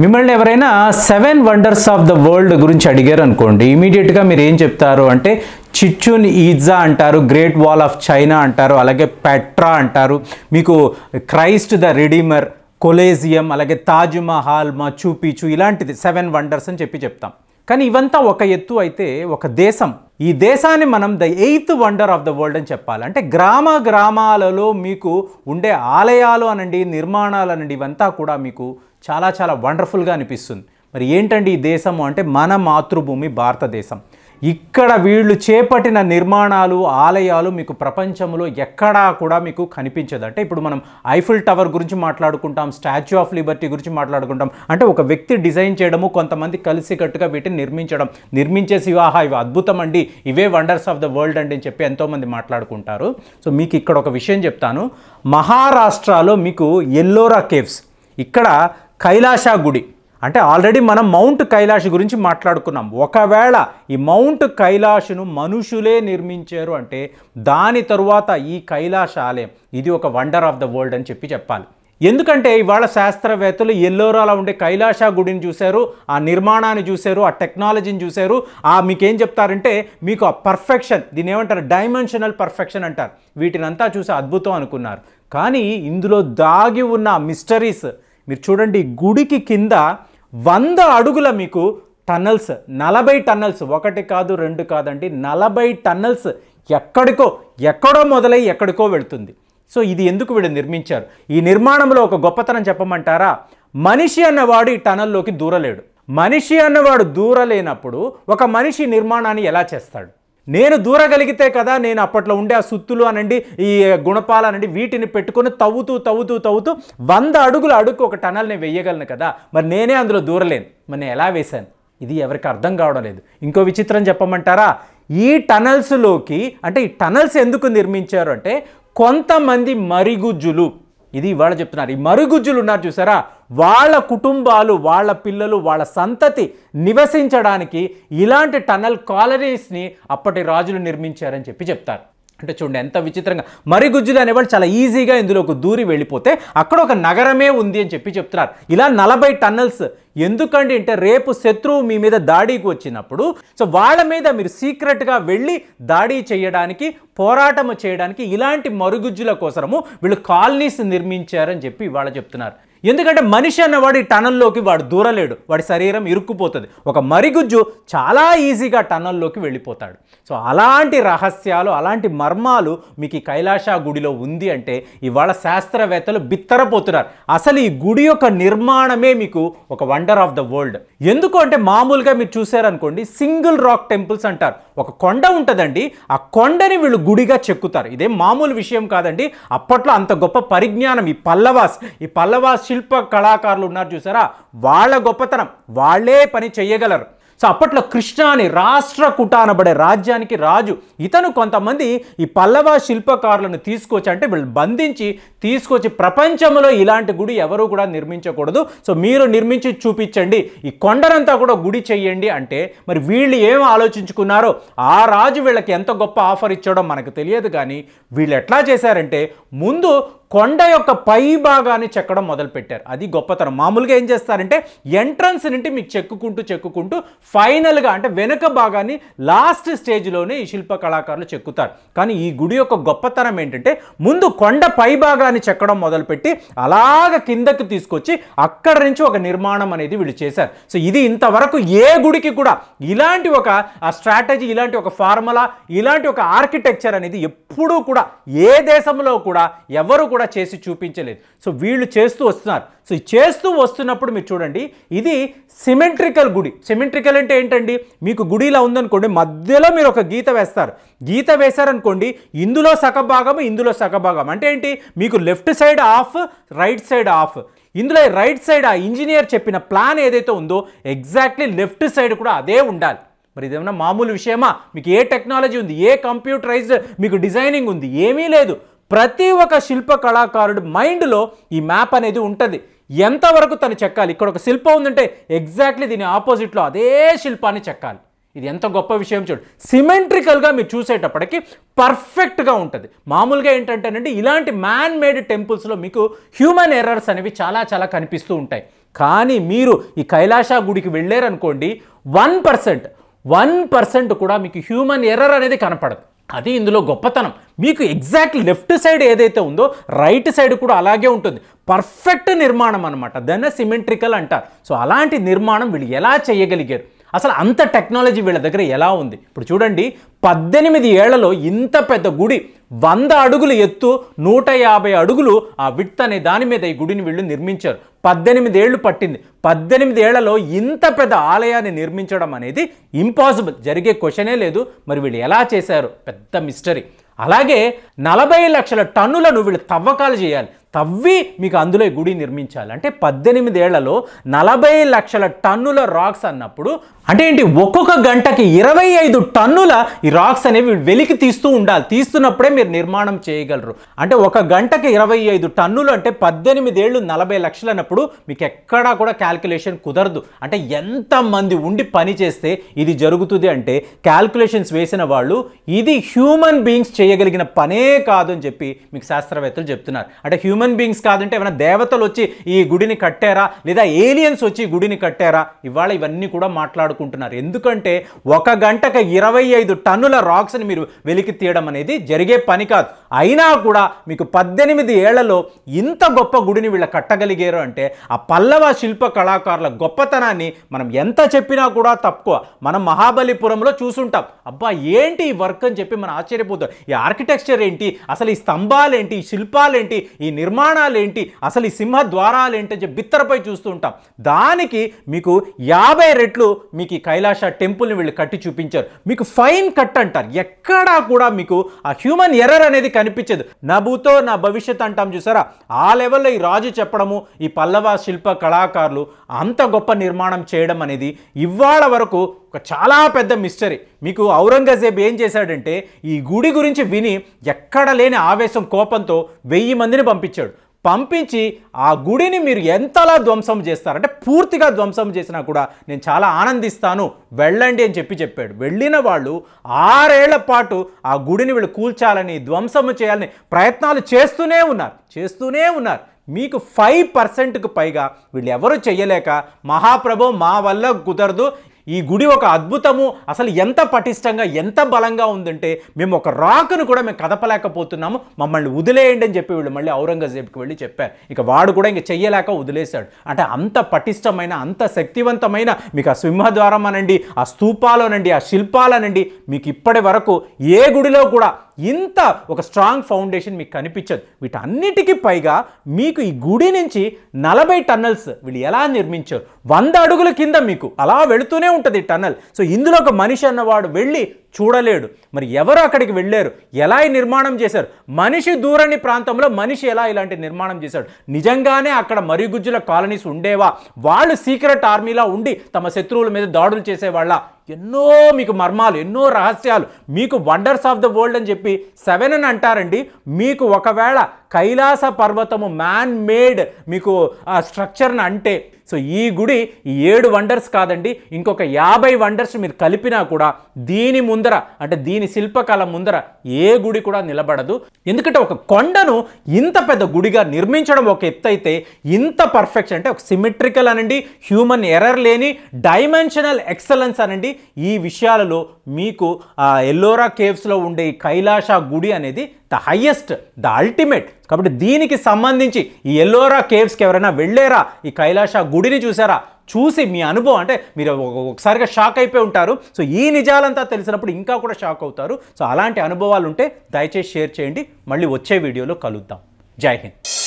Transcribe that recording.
మిమ్మల్ని ఎవరైనా 7 wonders of the world గురించి అడిగారు అనుకోండి, ఇమీడియట్గా మీరు ఏం చెప్తారు అంటే చిచ్చున్ ఈజా అంటారు, గ్రేట్ వాల్ ఆఫ్ చైనా అంటారు, అలాగే పెట్రా అంటారు, మీకు క్రైస్ట్ ద రిడీమర్, కొలేజియం, అలాగే తాజ్ మహల్, మచూ పిచు, ఇలాంటిది 7 వండర్స్ అని చెప్తాం. కానీ ఇవంతా ఒక ఎత్తు అయితే ఒక దేశం, ఈ దేశాన్ని మనం the 8th wonder of the world అని చెప్పాలి. అంటే గ్రామాలలో మీకు ఉండే ఆలయాలు అనండి, నిర్మాణాలు అనండి, ఇవంతా కూడా మీకు చాలా చాలా వండర్ఫుల్గా అనిపిస్తుంది. మరి ఏంటండి ఈ దేశము అంటే మన మాతృభూమి భారతదేశం. ఇక్కడ వీళ్ళు చేపట్టిన నిర్మాణాలు, ఆలయాలు మీకు ప్రపంచంలో ఎక్కడా కూడా మీకు కనిపించదు. అంటే ఇప్పుడు మనం ఐఫిల్ టవర్ గురించి మాట్లాడుకుంటాం, స్టాచ్యూ ఆఫ్ లిబర్టీ గురించి మాట్లాడుకుంటాం. అంటే ఒక వ్యక్తి డిజైన్ చేయడము, కొంతమంది కలిసికట్టుగా వీటిని నిర్మించేసి ఇవి అద్భుతం అండి, ఇవే వండర్స్ ఆఫ్ ద వరల్డ్ అండి అని చెప్పి ఎంతోమంది మాట్లాడుకుంటారు. సో మీకు ఇక్కడ ఒక విషయం చెప్తాను. మహారాష్ట్రలో మీకు ఎల్లోరా కేవ్స్, ఇక్కడ కైలాస గుడి, అంటే ఆల్రెడీ మనం మౌంట్ కైలాష్ గురించి మాట్లాడుకున్నాం. ఒకవేళ ఈ మౌంట్ కైలాష్ను మనుషులే నిర్మించారు అంటే దాని తరువాత ఈ కైలాస ఆలయం ఇది ఒక వండర్ ఆఫ్ ద వరల్డ్ అని చెప్పాలి. ఎందుకంటే ఇవాళ శాస్త్రవేత్తలు ఎల్లోరాలో ఉండే కైలాస గుడిని చూశారు, ఆ నిర్మాణాన్ని చూశారు, ఆ టెక్నాలజీని చూశారు. మీకేం చెప్తారంటే మీకు ఆ పర్ఫెక్షన్, దీని ఏమంటారు, డైమెన్షనల్ పర్ఫెక్షన్ అంటారు. వీటినంతా చూసి అద్భుతం అనుకున్నారు. కానీ ఇందులో దాగి ఉన్న మిస్టరీస్ మీరు చూడండి. గుడికి కింద 100 అడుగుల మీకు టన్నల్స్, 40 టన్నల్స్, ఒకటి కాదు రెండు కాదండి, 40 టన్నల్స్ ఎక్కడో మొదలై ఎక్కడికో వెళుతుంది. సో ఇది ఎందుకు వీళ్ళు నిర్మించారు? ఈ నిర్మాణంలో ఒక గొప్పతనం చెప్పమంటారా? మనిషి అన్నవాడు ఈ టనల్లోకి దూరలేడు. మనిషి అన్నవాడు దూరలేనప్పుడు ఒక మనిషి నిర్మాణాన్ని ఎలా చేస్తాడు? నేను దూరగలిగితే కదా నేను అప్పట్లో ఉండే ఆ సుత్తులు అనండి, ఈ గుణపాలు అనండి, వీటిని పెట్టుకొని తవ్వుతూ 100 అడుగుల అడుగు ఒక టనల్ని వేయగలను కదా. మరి నేనే అందులో దూరలేను, మరి నేను ఎలా వేశాను? ఇది ఎవరికి అర్థం కావడం లేదు. ఇంకో విచిత్రం చెప్పమంటారా? ఈ టనల్స్లోకి, అంటే ఈ టనల్స్ ఎందుకు నిర్మించారు అంటే కొంతమంది మరిగుజ్జులు, ఇది ఇవాళ చెప్తున్నారు, ఈ మరుగుజ్జులు ఉన్నారు చూసారా, వాళ్ళ కుటుంబాలు, వాళ్ళ పిల్లలు, వాళ్ళ సంతతి నివసించడానికి ఇలాంటి టనల్ కాలనీస్ని అప్పటి రాజులు నిర్మించారని చెప్తారు. అంటే చూడండి ఎంత విచిత్రంగా. మరిగుజ్జులు అనేవాళ్ళు చాలా ఈజీగా ఇందులోకి దూరి వెళ్ళిపోతే అక్కడ ఒక నగరమే ఉంది అని చెప్తున్నారు. ఇలా 40 టన్నల్స్ ఎందుకండి అంటే రేపు శత్రువు మీ మీద దాడికి వచ్చినప్పుడు సో వాళ్ళ మీద మీరు సీక్రెట్గా వెళ్ళి దాడి చేయడానికి, పోరాటం చేయడానికి ఇలాంటి మరుగుజ్జుల కోసము వీళ్ళు కాలనీస్ నిర్మించారని వాళ్ళు చెప్తున్నారు. ఎందుకంటే మనిషి అన్నవాడు ఈ టనల్లోకి వాడు దూరలేడు, వాడి శరీరం ఇరుక్కుపోతుంది. ఒక మరిగుజ్జు చాలా ఈజీగా టనల్లోకి వెళ్ళిపోతాడు. సో అలాంటి రహస్యాలు, అలాంటి మర్మాలు మీకు ఈ కైలాస గుడిలో ఉంది అంటే ఇవాళ శాస్త్రవేత్తలు బిత్తరపోతున్నారు. అసలు ఈ గుడి యొక్క నిర్మాణమే మీకు ఒక వండర్ ఆఫ్ ద వరల్డ్. ఎందుకు అంటే మామూలుగా మీరు చూసారనుకోండి, సింగిల్ రాక్ టెంపుల్స్ అంటారు. ఒక కొండ ఉంటుందండి, ఆ కొండని వీళ్ళు గుడిగా చెక్కుతారు. ఇదేం మామూలు విషయం కాదండి. అప్పట్లో అంత గొప్ప పరిజ్ఞానం ఈ పల్లవాస్ శిల్ప కళాకారులు ఉన్నారు చూసారా, వాళ్ళ గొప్పతనం, వాళ్ళే పని చెయ్యగలరు. సో అప్పట్లో కృష్ణ అని రాష్ట్రకూట అనబడే రాజ్యానికి రాజు, ఇతను కొంతమంది ఈ పల్లవ శిల్పకారులను తీసుకొచ్చి, అంటే వీళ్ళు బంధించి తీసుకొచ్చి ప్రపంచంలో ఇలాంటి గుడి ఎవరు కూడా నిర్మించకూడదు, సో మీరు నిర్మించి చూపించండి, ఈ కొండనంతా కూడా గుడి చెయ్యండి అంటే మరి వీళ్ళు ఏం ఆలోచించుకున్నారో, ఆ రాజు వీళ్ళకి ఎంత గొప్ప ఆఫర్ ఇచ్చాడో మనకు తెలియదు. కానీ వీళ్ళు ఎట్లా చేశారంటే ముందు కొండ యొక్క పై భాగాన్ని చెక్కడం మొదలుపెట్టారు. అది గొప్పతనం. మామూలుగా ఏం చేస్తారంటే ఎంట్రన్స్ నుండి మీకు చెక్కుకుంటూ ఫైనల్గా అంటే వెనుక భాగాన్ని లాస్ట్ స్టేజ్లోనే ఈ శిల్ప కళాకారులు చెక్కుతారు. కానీ ఈ గుడి యొక్క గొప్పతనం ఏంటంటే ముందు కొండ పై భాగాన్ని చెక్కడం మొదలుపెట్టి అలాగ కిందకి తీసుకొచ్చి అక్కడి నుంచి ఒక నిర్మాణం అనేది వీళ్ళు చేశారు. సో ఇది ఇంతవరకు ఏ గుడికి కూడా ఇలాంటి ఒక స్ట్రాటజీ, ఇలాంటి ఒక ఫార్ములా, ఇలాంటి ఒక ఆర్కిటెక్చర్ అనేది ఎప్పుడూ కూడా ఏ దేశంలో కూడా ఎవరు కూడా చేసి చూపించలేదు. సో వీళ్ళు చేస్తూ వస్తున్నారు. సో ఈ చేస్తూ వస్తున్నప్పుడు మీరు చూడండి, ఇది సిమెట్రికల్ గుడి. సిమెట్రికల్ అంటే ఏంటండి, మీకు గుడి ఇలా ఉందనుకోండి, మధ్యలో మీరు ఒక గీత వేస్తారు. గీత వేశారనుకోండి, ఇందులో సగభాగం, ఇందులో సగభాగం. అంటే ఏంటి, మీకు left side of, right side of. ఇందులో రైట్ సైడ్ ఆ ఇంజనీర్ చెప్పిన ప్లాన్ ఏదైతే ఉందో ఎగ్జాక్ట్లీ లెఫ్ట్ సైడ్ కూడా అదే ఉండాలి. మరి ఇదేమన్నా మామూలు విషయమా? మీకు ఏ టెక్నాలజీ ఉంది, ఏ కంప్యూటరైజ్డ్ మీకు డిజైనింగ్ ఉంది? ఏమీ లేదు. ప్రతి ఒక్క శిల్ప కళాకారుడి మైండ్లో ఈ మ్యాప్ అనేది ఉంటుంది. ఎంతవరకు తను చెక్కాలి, ఇక్కడ ఒక శిల్పం ఉందంటే ఎగ్జాక్ట్లీ దీని ఆపోజిట్లో అదే శిల్పాన్ని చెక్కాలి. ఇది ఎంత గొప్ప విషయం చూడు. సిమెట్రికల్గా మీరు చూసేటప్పటికి పర్ఫెక్ట్గా ఉంటుంది. మామూలుగా ఏంటంటేనండి ఇలాంటి మ్యాన్ మేడ్ టెంపుల్స్లో మీకు హ్యూమన్ ఎర్రర్స్ అనేవి చాలా కనిపిస్తూ ఉంటాయి. కానీ మీరు ఈ కైలాస గుడికి వెళ్ళారనుకోండి 1% కూడా మీకు హ్యూమన్ ఎర్రర్ అనేది కనపడదు. అది ఇందులో గొప్పతనం. మీకు ఎగ్జాక్ట్ లెఫ్ట్ సైడ్ ఏదైతే ఉందో రైట్ సైడ్ కూడా అలాగే ఉంటుంది. పర్ఫెక్ట్ నిర్మాణం అనమాట. దాన్ని సిమెట్రికల్ అంటారు. సో అలాంటి నిర్మాణం వీళ్ళు ఎలా చేయగలిగారు, అసలు అంత టెక్నాలజీ వీళ్ళ దగ్గర ఎలా ఉంది? ఇప్పుడు చూడండి, 18 ఏళ్లలో ఇంత పెద్ద గుడి, 100 అడుగులు ఎత్తు, 150 అడుగులు ఆ విడ్త్ అనే దాని మీద ఈ గుడిని వీళ్ళు నిర్మించారు. 18 ఏళ్ళు పట్టింది. 18 ఏళ్లలో ఇంత పెద్ద ఆలయాన్ని నిర్మించడం అనేది ఇంపాసిబుల్, జరిగే క్వశ్చనే లేదు. మరి వీళ్ళు ఎలా చేశారు? పెద్ద మిస్టరీ. అలాగే 40 లక్షల టన్నులను వీళ్ళు తవ్వకాలు చేయాలి. తవ్వి మీకు అందులో ఈ గుడి నిర్మించాలి. అంటే 18 ఏళ్లలో 40 లక్షల టన్నుల రాక్స్ అన్నప్పుడు అంటే ఏంటి, ఒక్కొక్క గంటకి 25 టన్నుల ఈ రాక్స్ అనేవి వెలికి తీస్తూ ఉండాలి. తీస్తున్నప్పుడే మీరు నిర్మాణం చేయగలరు. అంటే ఒక గంటకి 25 టన్నులు అంటే 18 ఏళ్ళు 40 లక్షలు అన్నప్పుడు మీకు ఎక్కడా కూడా క్యాల్కులేషన్ కుదరదు. అంటే ఎంతమంది ఉండి పని చేస్తే ఇది జరుగుతుంది అంటే క్యాల్కులేషన్స్ వేసిన వాళ్ళు ఇది హ్యూమన్ బీయింగ్స్ చేయగలిగిన పనే కాదు అని చెప్పి మీకు శాస్త్రవేత్తలు చెప్తున్నారు. అంటే హ్యూమన్ బీయింగ్స్ కాదంటే ఏమైనా దేవతలు వచ్చి ఈ గుడిని కట్టారా, లేదా ఏలియన్స్ వచ్చి ఈ గుడిని కట్టారా? ఇవాళ ఇవన్నీ కూడా మాట్లాడుకుంటున్నారు. ఎందుకంటే ఒక గంటకు 25 టన్నుల రాక్స్ని మీరు వెలికి తీయడం అనేది జరిగే పని కాదు. అయినా కూడా మీకు 18 ఏళ్లలో ఇంత గొప్ప గుడిని వీళ్ళ కట్టగలిగారు అంటే ఆ పల్లవ శిల్ప కళాకారుల గొప్పతనాన్ని మనం ఎంత చెప్పినా కూడా తక్కువ. మనం మహాబలిపురంలో చూసుంటాం. అబ్బా ఏంటి ఈ వర్క్ అని చెప్పి మనం ఆశ్చర్యపోతాం. ఈ ఆర్కిటెక్చర్ ఏంటి, అసలు ఈ స్తంభాలు ఏంటి, ఈ శిల్పాలు ఏంటి, ఈ నిర్మాణాలు ఏంటి, అసలు ఈ సింహ ద్వారాలు ఏంటి అని చెప్పి బిత్తరపై చూస్తూ ఉంటాం. దానికి మీకు 50 రెట్లు మీకు ఈ కైలాస టెంపుల్ని వీళ్ళు కట్టి చూపించారు. మీకు ఫైన్ కట్ అంటారు. ఎక్కడా కూడా మీకు ఆ హ్యూమన్ ఎర్రర్ అనేది కనిపించదు. నా భూతో నా భవిష్యత్ అంటాం చూసారా, ఆ లెవెల్లో ఈ రాజు చెప్పడము, ఈ పల్లవ శిల్ప కళాకారులు అంత గొప్ప నిర్మాణం చేయడం అనేది ఇవాళ వరకు ఒక చాలా పెద్ద మిస్టరీ. మీకు ఔరంగజేబ్ ఏం చేశాడంటే ఈ గుడి గురించి విని ఎక్కడ లేని ఆవేశం, కోపంతో 1000 మందిని పంపించాడు. పంపించి ఆ గుడిని మీరు ఎంతలా ధ్వంసం చేస్తారంటే పూర్తిగా ధ్వంసం చేసినా కూడా నేను చాలా ఆనందిస్తాను, వెళ్ళండి అని చెప్పాడు. వెళ్ళిన వాళ్ళు 6 ఏళ్ల పాటు ఆ గుడిని వీళ్ళు కూల్చాలని, ధ్వంసము చేయాలని ప్రయత్నాలు చేస్తూనే ఉన్నారు. మీకు 5%కు పైగా వీళ్ళు ఎవరు చెయ్యలేక, మహాప్రభు మా వల్ల కుదరదు, ఈ గుడి ఒక అద్భుతము, అసలు ఎంత పటిష్టంగా ఎంత బలంగా ఉందంటే మేము ఒక రాకును కూడా మేము కదపలేకపోతున్నాము, మమ్మల్ని వదిలేయండి అని చెప్పి వీళ్ళు మళ్ళీ ఔరంగజేబ్కి వెళ్ళి చెప్పారు. ఇక వాడు కూడా ఇంక చెయ్యలేక వదిలేశాడు. అంటే అంత పటిష్టమైన, అంత శక్తివంతమైన మీకు ఆ సింహద్వారం అనండి, ఆ స్తూపాలనండి, ఆ శిల్పాలనండి, మీకు ఇప్పటి వరకు ఏ గుడిలో కూడా ఇంత ఒక స్ట్రాంగ్ ఫౌండేషన్ మీకు కనిపించదు. వీటన్నిటికీ పైగా మీకు ఈ గుడి నుంచి 40 టన్నల్స్ వీళ్ళు ఎలా నిర్మించారు? 100 అడుగుల కింద మీకు అలా వెళుతూనే ఉంటుంది టన్నల్. సో ఇందులో ఒక మనిషి అన్నవాడు వెళ్ళి చూడలేడు. మరి ఎవరు అక్కడికి వెళ్ళారు, ఎలా ఈ నిర్మాణం చేశారు? మనిషి దూరని ప్రాంతంలో మనిషి ఎలా ఇలాంటి నిర్మాణం చేశాడు? నిజంగానే అక్కడ మరుగుజ్జుల కాలనీస్ ఉండేవా? వాళ్ళు సీక్రెట్ ఆర్మీలా ఉండి తమ శత్రువుల మీద దాడులు చేసేవాళ్ళ? ఎన్నో మీకు మర్మాలు, ఎన్నో రహస్యాలు. మీకు వండర్స్ ఆఫ్ ద వరల్డ్ అని చెప్పి 7 అని అంటారండి. మీకు ఒకవేళ కైలాస పర్వతము మ్యాన్ మేడ్ మీకు ఆ స్ట్రక్చర్ని అంటే, సో ఈ గుడి ఈ 7 వండర్స్ కాదండి, ఇంకొక 50 వండర్స్ మీరు కలిపినా కూడా దీని ముందర, అంటే దీని శిల్పకళ ముందర ఏ గుడి కూడా నిలబడదు. ఎందుకంటే ఒక కొండను ఇంత పెద్ద గుడిగా నిర్మించడం ఒక ఎత్తు అయితే, ఇంత పర్ఫెక్షన్ అంటే ఒక సిమెట్రికల్ అనండి, హ్యూమన్ ఎర్రర్ లేని డైమెన్షనల్ ఎక్సలెన్స్ అనండి, ఈ విషయాలలో మీకు ఎల్లోరా కేవ్స్లో ఉండే ఈ కైలాస గుడి అనేది ద హైయెస్ట్, ద అల్టిమేట్. కాబట్టి దీనికి సంబంధించి ఈ ఎల్లోరా కేవ్స్కి ఎవరైనా వెళ్ళారా, ఈ కైలాస గుడిని చూసారా, చూసి మీ అనుభవం అంటే మీరు ఒకసారిగా షాక్ అయిపోయి ఉంటారు. సో ఈ నిజాలంతా తెలిసినప్పుడు ఇంకా కూడా షాక్ అవుతారు. సో అలాంటి అనుభవాలు ఉంటే దయచేసి షేర్ చేయండి. మళ్ళీ వచ్చే వీడియోలో కలుద్దాం. జై హింద్.